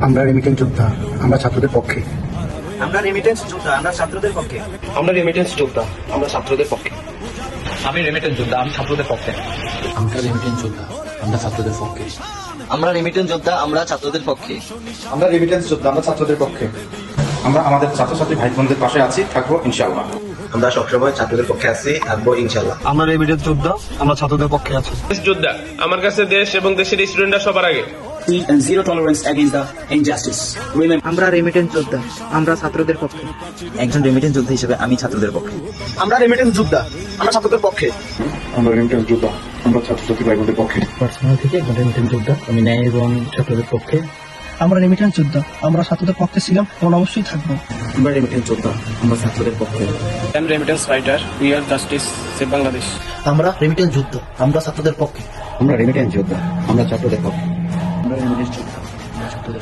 আমরা রেমিটেন্স যোদ্ধা, আমরা ছাত্রদের পক্ষে। আমরা রেমিটেন্স যোদ্ধা, আমরা ছাত্রদের পক্ষে। আমরা রেমিটেন্স যোদ্ধা, আমরা ছাত্রদের পক্ষে। আমি রেমিটেন্স যোদ্ধা, আমি ছাত্রদের পক্ষে। আমরা রেমিটেন্স যোদ্ধা, আমরা ছাত্রদের পক্ষে। আমরা রেমিটেন্স যোদ্ধা, আমরা ছাত্রদের পক্ষে। আমরা রেমিটেন্স যোদ্ধা, আমরা ছাত্রদের পক্ষে। আমরা আমাদের ছাত্রছাত্রী ভাই বোনদের পাশে আছি, থাকবো ইনশাআল্লাহ। আমরা সবসময় ছাত্রদের পক্ষে আছি, থাকবো ইনশাআল্লাহ। আমরা রেমিটেন্স যোদ্ধা, আমরা ছাত্রদের পক্ষে আছি। যোদ্ধা, আমার কাছে দেশ এবং দেশের স্টুডেন্টরা সবার আগে। and zero tolerance against the injustice. Remember, আমরা রেমিটেন্স যোদ্ধা, আমরা ছাত্রদের পক্ষে। একজন রেমিটেন্স যোদ্ধা হিসেবে আমি ছাত্রদের পক্ষে। আমরা রেমিটেন্স যোদ্ধা, আমরা ছাত্রদের পক্ষে। আমরা রেমিটেন্স যোদ্ধা, আমরা ছাত্রছাত্রী ভাই বোনদের পক্ষে। পার্সোনাল থেকে একজন রেমিটেন্স যোদ্ধা, আমি ন্যায় এবং ছাত্রদের পক্ষে। আমরা রেমিটেন্স যোদ্ধা, আমরা ছাত্রদের পক্ষে ছিলাম এবং অবশ্যই থাকবো। আমরা রেমিটেন্স যোদ্ধা, আমরা ছাত্রদের পক্ষে। I am remittance fighter, we are justice save Bangladesh. আমরা রেমিটেন্স যোদ্ধা, আমরা ছাত্রদের পক্ষে। আমরা রেমিটেন্স যোদ্ধা, আমরা ছাত্রদের পক্ষে। আমরা রেমিটেন্স যোদ্ধা।